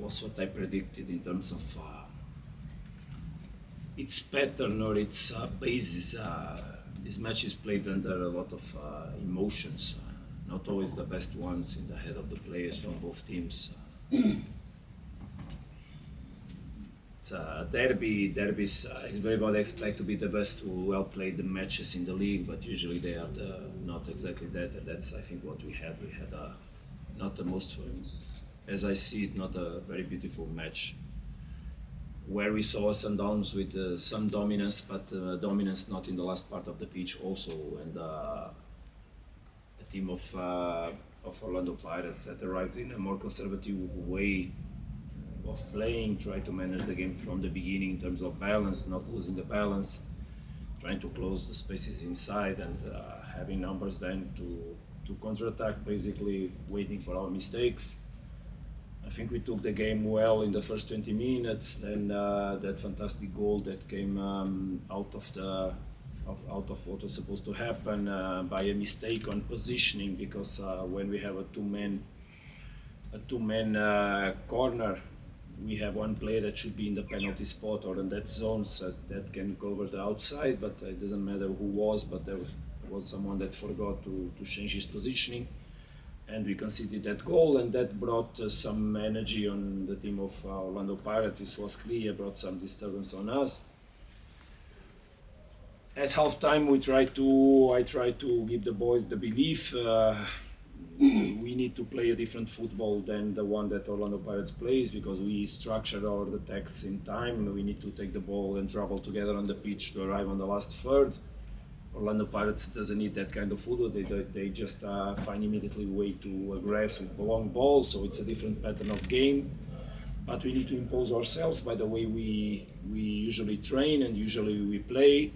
was what I predicted in terms of its pattern or its basis. This match is played under a lot of emotions, not always the best ones in the head of the players from both teams. It's a derby. Derbies, everybody expect to be the best who well played the matches in the league, but usually they are not exactly that. And that's, I think, what we had. We had not the most, as I see it, not a very beautiful match, where we saw Sundowns with some dominance, but dominance not in the last part of the pitch also, and a team of Orlando Pirates that arrived in a more conservative way of playing, try to manage the game from the beginning in terms of balance, not losing the balance, trying to close the spaces inside, and having numbers then to counterattack, basically waiting for our mistakes. I think we took the game well in the first 20 minutes. Then that fantastic goal that came out of what was supposed to happen by a mistake on positioning, because when we have a two-man corner, we have one player that should be in the penalty spot or in that zone, so that can cover the outside, but it doesn't matter who was, but there was someone that forgot to change his positioning, and we conceded that goal, and that brought some energy on the team of Orlando Pirates. This was clear, brought some disturbance on us. At halftime, I tried to give the boys the belief we need to play a different football than the one that Orlando Pirates plays, because we structure our attacks in time. We need to take the ball and travel together on the pitch to arrive on the last third. Orlando Pirates doesn't need that kind of football. They just find immediately a way to aggress with long ball, so it's a different pattern of game. But we need to impose ourselves by the way we usually train and usually we play.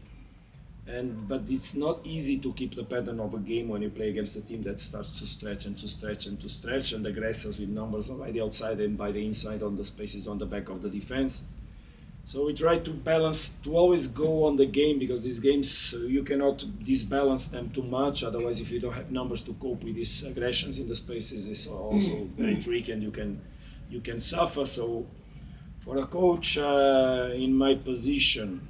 But it's not easy to keep the pattern of a game when you play against a team that starts to stretch and to stretch and to stretch and aggresses with numbers by the outside and by the inside on the spaces on the back of the defense. So we try to balance, to always go on the game, because these games you cannot disbalance them too much. Otherwise, if you don't have numbers to cope with these aggressions in the spaces, it's also very tricky and you can suffer. So for a coach in my position,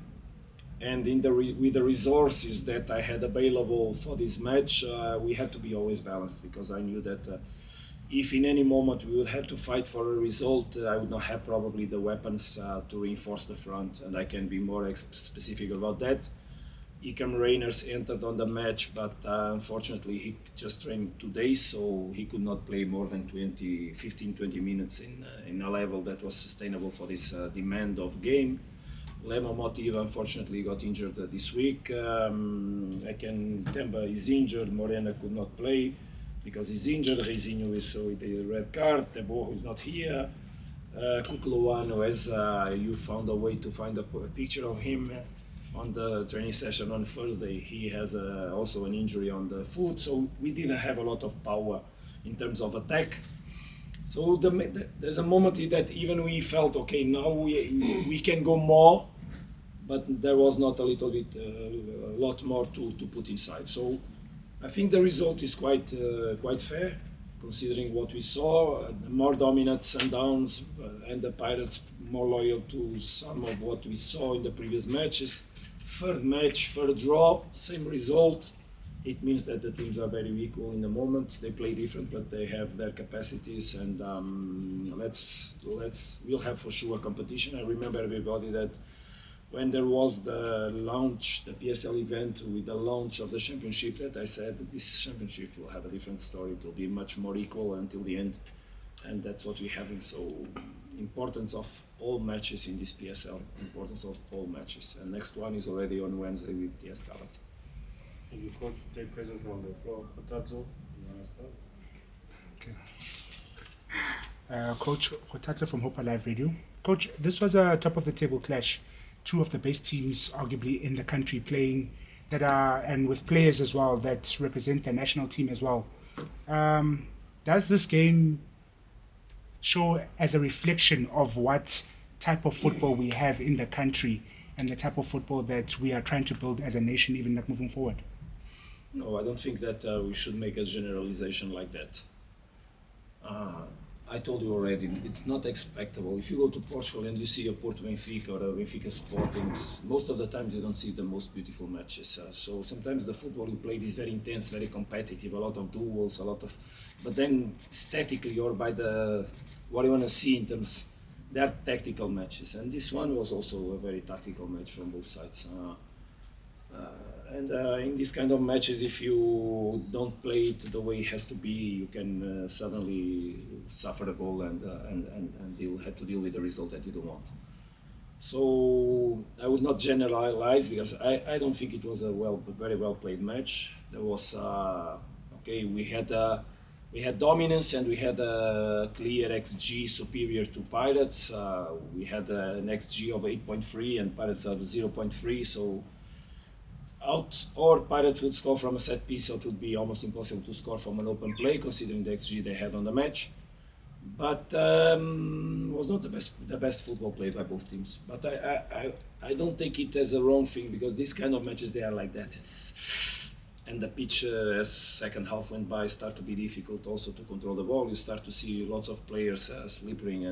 and with the resources that I had available for this match, we had to be always balanced, because I knew that if in any moment we would have to fight for a result, I would not have probably the weapons to reinforce the front, and I can be more specific about that. Ikam Reiners entered on the match, but unfortunately he just trained 2 days, so he could not play more than 15-20 minutes in a level that was sustainable for this demand of game. Lema Motiva unfortunately got injured this week. Temba is injured. Morena could not play because he's injured. Reizinho is with the red card. Tebo is not here. Kukluano, as you found a way to find a picture of him on the training session on Thursday, he has also an injury on the foot. So we didn't have a lot of power in terms of attack. So there's a moment that even we felt, okay, now we can go more, but there was not a lot more to put inside. So I think the result is quite fair, considering what we saw. The more dominant Sundowns and the Pirates more loyal to some of what we saw in the previous matches. Third match, third draw, same result. It means that the teams are very equal in the moment. They play different, but they have their capacities, and we'll have for sure competition. I remember everybody that when there was the launch, the PSL event with the launch of the championship, that I said that this championship will have a different story. It will be much more equal until the end, and that's what we're having. So, importance of all matches in this PSL, importance of all matches. And next one is already on Wednesday with TS Cardoso. Thank you, Coach. Take questions from the floor. Kotato, you want to start? Okay. Coach Kotato from Hope Alive Radio. Coach, this was a top of the table clash. Two of the best teams, arguably, in the country playing and with players as well that represent the national team as well. Does this game show as a reflection of what type of football we have in the country and the type of football that we are trying to build as a nation, even like moving forward? No, I don't think that we should make a generalization like that. I told you already, it's not expectable. If you go to Portugal and you see a Porto Benfica or a Benfica Sporting, most of the times you don't see the most beautiful matches. So sometimes the football you play is very intense, very competitive, a lot of duels, but then aesthetically or by the what you want to see in terms, they are tactical matches, and this one was also a very tactical match from both sides. And in these kind of matches, if you don't play it the way it has to be, you can suddenly suffer a goal and you'll have to deal with the result that you don't want. So I would not generalize because I don't think it was a very well played match. There was okay, we had dominance and we had a clear XG superior to Pirates. We had an XG of 8.3 and Pirates of 0.3. So out or Pirates would score from a set piece, so it would be almost impossible to score from an open play considering the XG they had on the match. But was not the best football played by both teams. But I don't take it as a wrong thing because these kind of matches they are like that. And the pitch as second half went by start to be difficult also to control the ball. You start to see lots of players slipping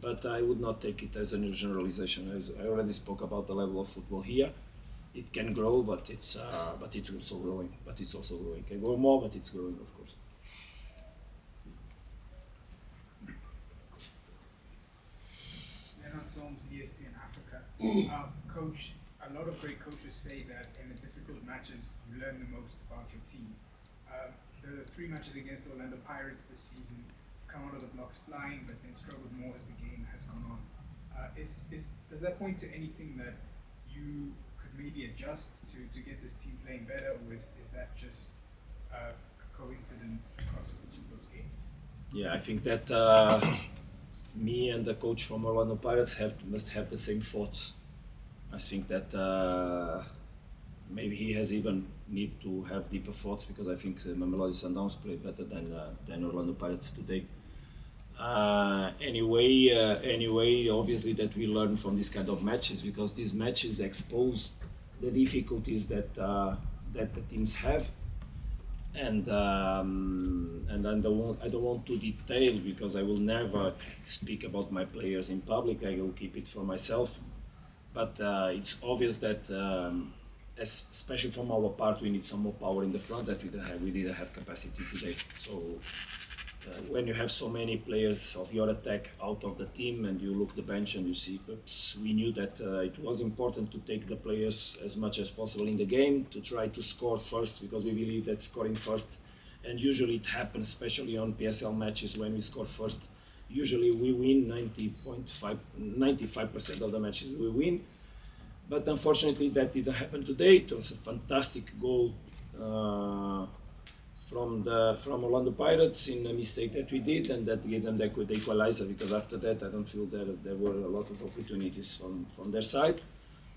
but I would not take it as a generalization. As I already spoke about the level of football here. It can grow, but it's also growing. It can grow more, but it's growing, of course. Leonard Solms, ESPN Africa. Coach, a lot of great coaches say that in the difficult matches, you learn the most about your team. The 3 matches against Orlando Pirates this season have come out of the blocks flying, but then struggled more as the game has gone on. Does that point to anything that you maybe adjust to get this team playing better, or is that just a coincidence across each of those games? Yeah, I think that me and the coach from Orlando Pirates must have the same thoughts. I think that maybe he has even need to have deeper thoughts because I think Mamelodi Sundowns played better than Orlando Pirates today. Anyway, obviously that we learn from this kind of matches because these matches expose the difficulties that the teams have, and I don't want to detail because I will never speak about my players in public. I will keep it for myself. But it's obvious that, especially from our part, we need some more power in the front that we didn't have capacity today. So. When you have so many players of your attack out of the team and you look the bench and you see, oops, we knew that it was important to take the players as much as possible in the game to try to score first because we believe that scoring first, and usually it happens, especially on PSL matches when we score first, usually we win 95% of the matches we win. But unfortunately that didn't happen today. It was a fantastic goal from Orlando Pirates in a mistake that we did, and that gave them the equalizer because after that I don't feel that there were a lot of opportunities from their side.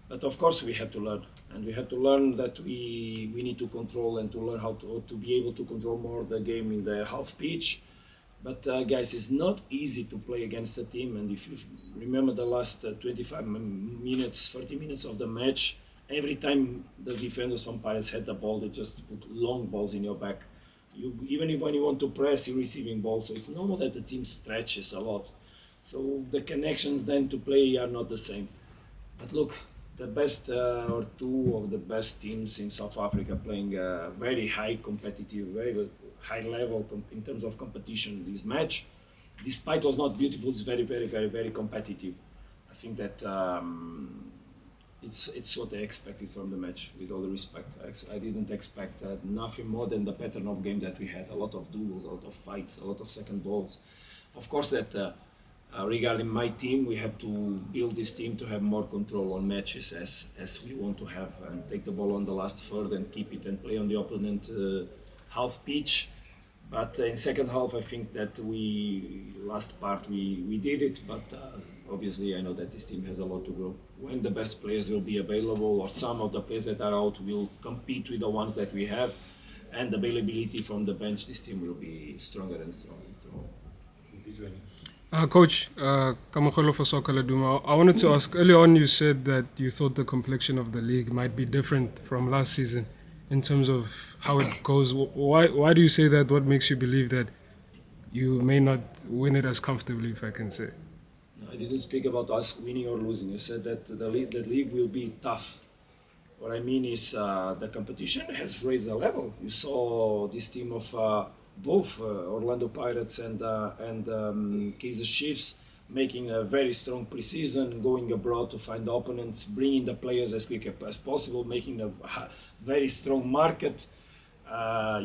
But of course we have to learn, and we have to learn that we need to control and to learn how to be able to control more the game in the half pitch. But guys, it's not easy to play against a team, and if you remember the last 25 minutes, 30 minutes of the match, every time the defenders from Pirates had the ball, they just put long balls in your back. Even when you want to press, you're receiving balls. So it's normal that the team stretches a lot. So the connections then to play are not the same. But look, the best or two of the best teams in South Africa playing very high competitive, very high level in terms of competition this match. Despite it was not beautiful, it's very competitive. I think that it's what I expected from the match, with all the respect. I didn't expect nothing more than the pattern of game that we had. A lot of duels, a lot of fights, a lot of second balls. Of course that regarding my team, we have to build this team to have more control on matches as we want to have, and take the ball on the last third and keep it and play on the opponent half pitch. But in second half, I think that last part we did it, but obviously I know that this team has a lot to grow. When the best players will be available, or some of the players that are out will compete with the ones that we have, and the availability from the bench, this team will be stronger and stronger. Coach, Kamakolo for Soccer Laduma. I wanted to ask, earlier on you said that you thought the complexion of the league might be different from last season in terms of how it goes. Why do you say that? What makes you believe that you may not win it as comfortably, if I can say. No, I didn't speak about us winning or losing. I said that the league will be tough. What I mean is the competition has raised the level. You saw this team of both Orlando Pirates and Kaizer Chiefs making a very strong preseason, going abroad to find opponents, bringing the players as quick as possible, making a very strong market.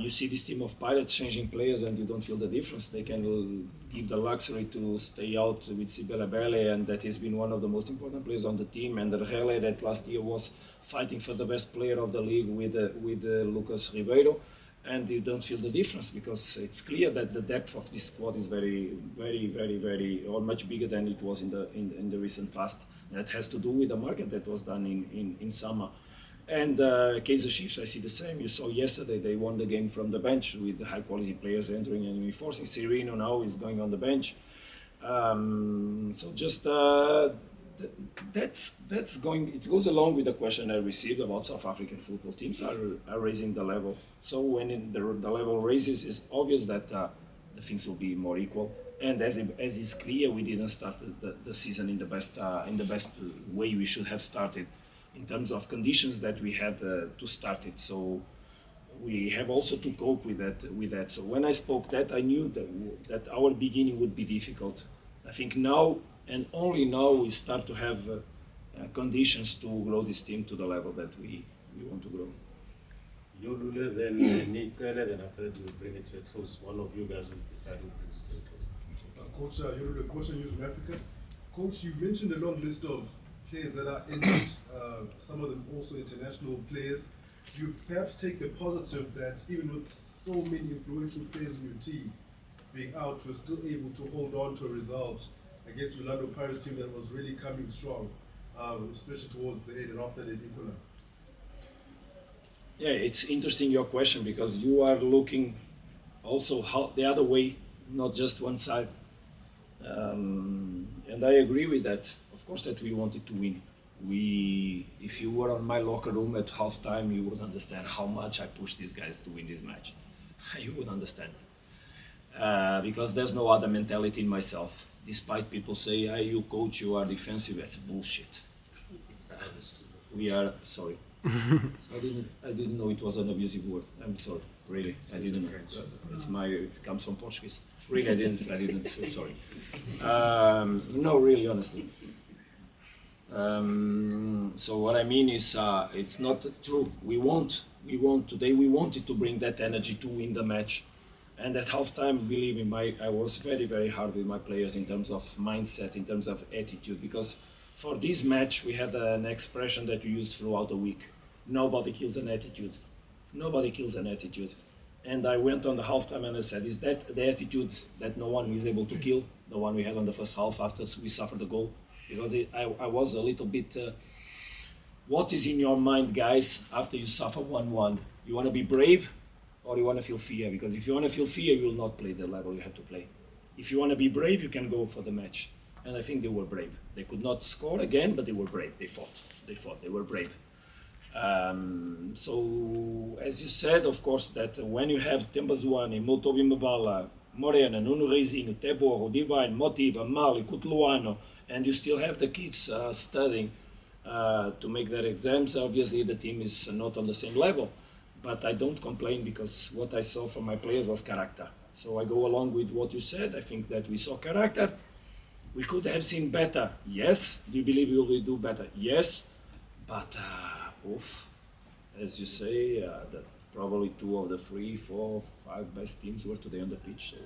You see this team of Pirates changing players and you don't feel the difference. They can give the luxury to stay out with Sibele, and that has been one of the most important players on the team. And Rele, that last year was fighting for the best player of the league with Lucas Ribeiro. And you don't feel the difference because it's clear that the depth of this squad is very, or much bigger than it was in the recent past. That has to do with the market that was done in summer. And Kaizer Chiefs, I see the same. You saw yesterday they won the game from the bench with high quality players entering and reinforcing. Sereno now is going on the bench. So just that's going. It goes along with the question I received about South African football teams are raising the level. So when the level raises, it's obvious that the things will be more equal. And as is clear, we didn't start the season in the best way we should have started, in terms of conditions that we had to start it. So we have also to cope with that. So when I spoke that, I knew that our beginning would be difficult. I think now and only now we start to have conditions to grow this team to the level that we want to grow. You, Lule, then Nick, then after that we'll bring it to a close. One of you guys will decide who brings it to a close. Coach, you're the coach in News from Africa. Coach, you mentioned a long list of players that are injured, some of them also international players. Do you perhaps take the positive that even with so many influential players in your team being out, you're still able to hold on to a result against the Orlando Pirates team that was really coming strong, especially towards the end and after the equalizer? Yeah, it's interesting your question because you are looking also how the other way, not just one side. And I agree with that. Of course, that we wanted to win. If you were on my locker room at halftime, you would understand how much I pushed these guys to win this match. You would understand. Because there's no other mentality in myself. Despite people say, "Hey, you coach, you are defensive," that's bullshit. We are sorry. I didn't know it was an abusive word. I'm sorry. Really, I didn't know. It comes from Portuguese. Really, I didn't. So sorry. No, really, honestly. So what I mean is, it's not true. We today. We wanted to bring that energy to win the match, and at halftime, believe me, I was very, very hard with my players in terms of mindset, in terms of attitude, because for this match we had an expression that we used throughout the week. Nobody kills an attitude. Nobody kills an attitude. And I went on the halftime and I said, is that the attitude that no one is able to kill? The one we had on the first half after we suffered the goal? Because I was a little bit, what is in your mind, guys, after you suffer 1-1? You want to be brave or you want to feel fear? Because if you want to feel fear, you will not play the level you have to play. If you want to be brave, you can go for the match. And I think they were brave. They could not score again, but they were brave. They fought. They were brave. So, as you said, of course, that when you have Tembazuane, Motobi Mabala, Morena, Nuno Reizinho, Teboro, Divine, Motiva, Mali, Kutluano, and you still have the kids studying to make their exams, obviously the team is not on the same level. But I don't complain because what I saw from my players was character. So I go along with what you said. I think that we saw character. We could have seen better, yes. Do you believe we will do better? Yes. But, as you say, that probably 2 of the 3, 4, 5 best teams were today on the pitch. So.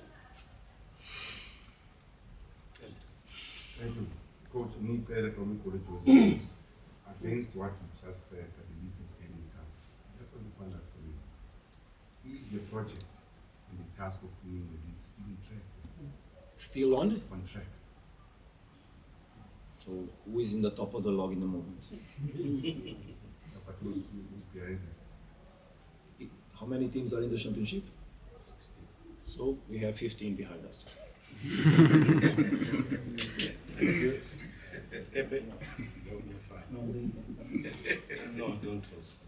Thank you. Coach Nick from College was against what you just said, that the league is ending up. I just want to find out from you. Is the project and the task of winning the league still on track? Still on? On track. So who is in the top of the log in the moment? But who's behind that? How many teams are in the championship? 16. So we have 15 behind us. Thank you. Skepe? No, you're fine. No, don't toss.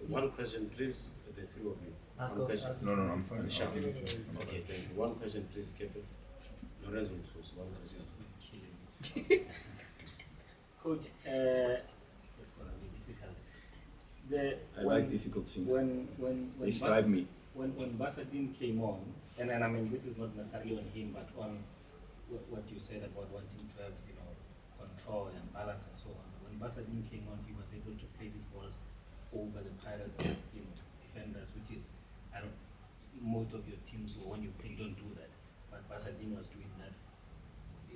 One question, please, the 3 of you. One question. No, I'm fine. Sure. I'll give it to you. Okay, thank you. One question, please, Captain. Lorenz will close. One question. Coach, it's gonna be difficult. I like difficult things. When They strive me. when Basadin came on, and I mean this is not necessarily on him, but on what you said about wanting to have control and balance and so on. When Basadin came on, he was able to play these balls over the Pirates, defenders, which is most of your teams, or when you play, don't do that. But Basadin was doing that.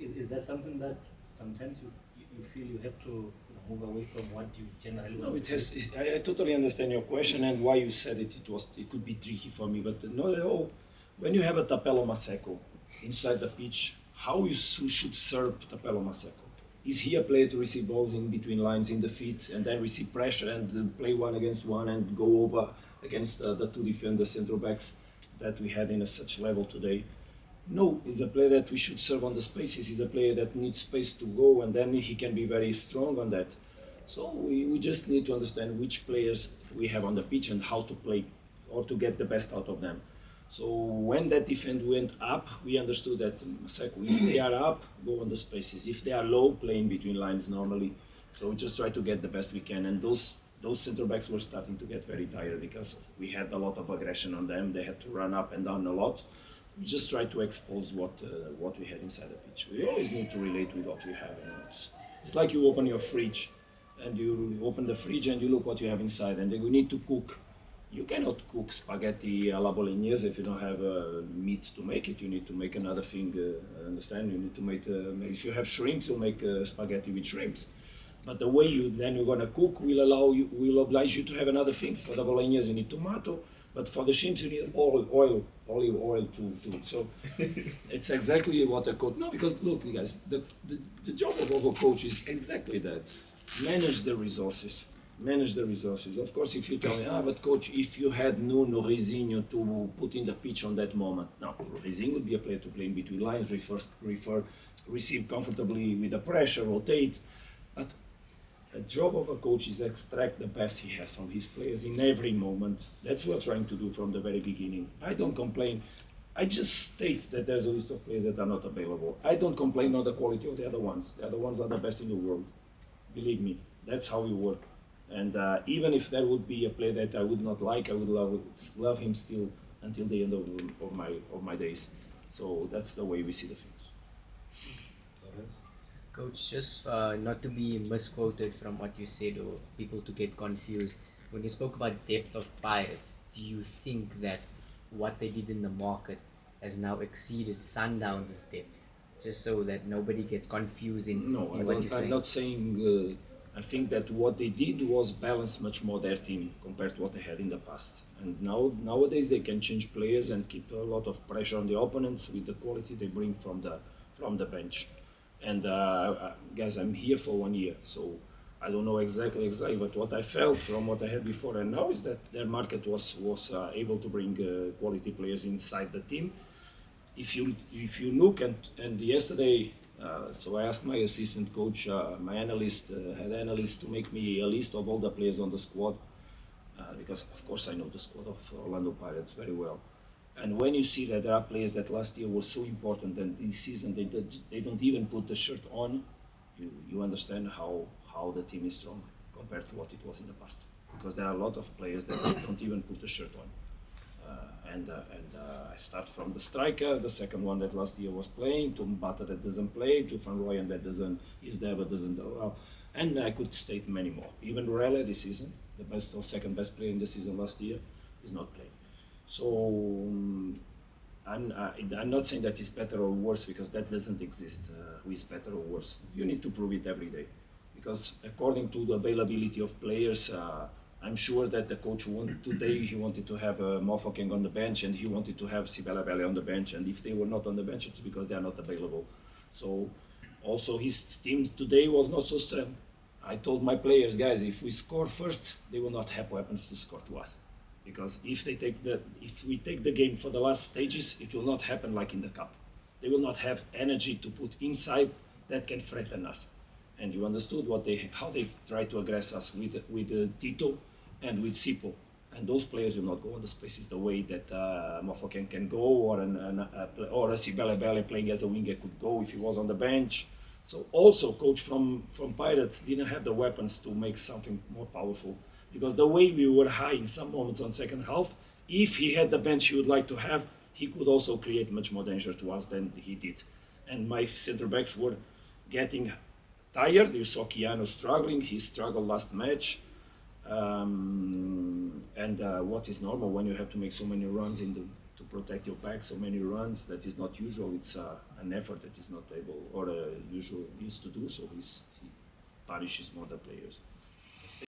Is that something that sometimes you feel you have to move away from what you generally No, want it to has. do? I totally understand your question and why you said it. It could be tricky for me, but not at all. When you have a Tapelo Maseko inside the pitch, how you should serve Tapelo Maseko? Is he a player to receive balls in between lines in the feet and then receive pressure and play one against one and go over against the two defenders, central backs that we had in such level today? No, he's a player that we should serve on the spaces. He's a player that needs space to go, and then he can be very strong on that. So we just need to understand which players we have on the pitch and how to play or to get the best out of them. So when that defense went up, we understood that if they are up, go on the spaces. If they are low, play in between lines normally. So we just try to get the best we can. And those center backs were starting to get very tired because we had a lot of aggression on them. They had to run up and down a lot. We just try to expose what we had inside the pitch. We always need to relate with what we have. And it's like you open your fridge, and you open the fridge and you look what you have inside, and then you need to cook. You cannot cook spaghetti alla bolognese if you don't have meat to make it. You need to make another thing. Understand? You need to make. If you have shrimps, you'll make spaghetti with shrimps. But the way you're gonna cook will oblige you to have another things. For the bolognese, you need tomato. But for the shrimps, you need olive oil to. So it's exactly what a coach. No, because look, guys, the job of a coach is exactly that: manage the resources. Manage the resources. Of course, if you tell me, but coach, if you had Nuno Rizinho to put in the pitch on that moment, no, Rizinho would be a player to play in between lines, receive comfortably with the pressure, rotate. But the job of a coach is extract the best he has from his players in every moment. That's what we're trying to do from the very beginning. I don't complain. I just state that there's a list of players that are not available. I don't complain on the quality of the other ones. The other ones are the best in the world. Believe me, that's how we work. And even if there would be a player that I would not like, I would love him still until the end of my days. So that's the way we see the things. Lorenz? Coach, just not to be misquoted from what you said or people to get confused, when you spoke about depth of Pirates, do you think that what they did in the market has now exceeded Sundowns' depth? Just so that nobody gets confused in No, what you're saying. I'm not saying. I think that what they did was balance much more their team compared to what they had in the past. And nowadays they can change players and keep a lot of pressure on the opponents with the quality they bring from the bench. And guys, I'm here for 1 year, so I don't know exactly, but what I felt from what I had before and now is that their market was able to bring quality players inside the team. If you look and yesterday. So I asked my assistant coach, my head analyst, to make me a list of all the players on the squad, because of course I know the squad of Orlando Pirates very well. And when you see that there are players that last year were so important and this season they don't even put the shirt on, you understand how the team is strong compared to what it was in the past. Because there are a lot of players that don't even put the shirt on. I start from the striker, the second one that last year was playing, to Mbata that doesn't play, to Van Rooyen that is there but doesn't do well. And I could state many more. Even Rorella this season, the best or second best player in the season last year, is not playing. So I'm not saying that it's better or worse because that doesn't exist. Who is better or worse? You need to prove it every day. Because according to the availability of players, I'm sure that the coach he wanted to have Mofokeng on the bench and he wanted to have Sibela Bele on the bench, and if they were not on the bench it's because they are not available. So also his team today was not so strong. I told my players, guys, if we score first, they will not have weapons to score to us. Because if we take the game for the last stages, it will not happen like in the cup. They will not have energy to put inside that can threaten us. And you understood how they try to aggress us with Tito and with Sipo. and those players will not go on the spaces the way that Mofoken can go, or a Sibele playing as a winger could go if he was on the bench. So also, coach from Pirates didn't have the weapons to make something more powerful, because the way we were high in some moments on second half, if he had the bench he would like to have, he could also create much more danger to us than he did. And my center backs were getting tired. You saw Keanu struggling. He struggled last match. What is normal when you have to make so many runs to protect your back, so many runs, that is not usual. It's an effort that is not able or usual used to do. So he punishes more the players.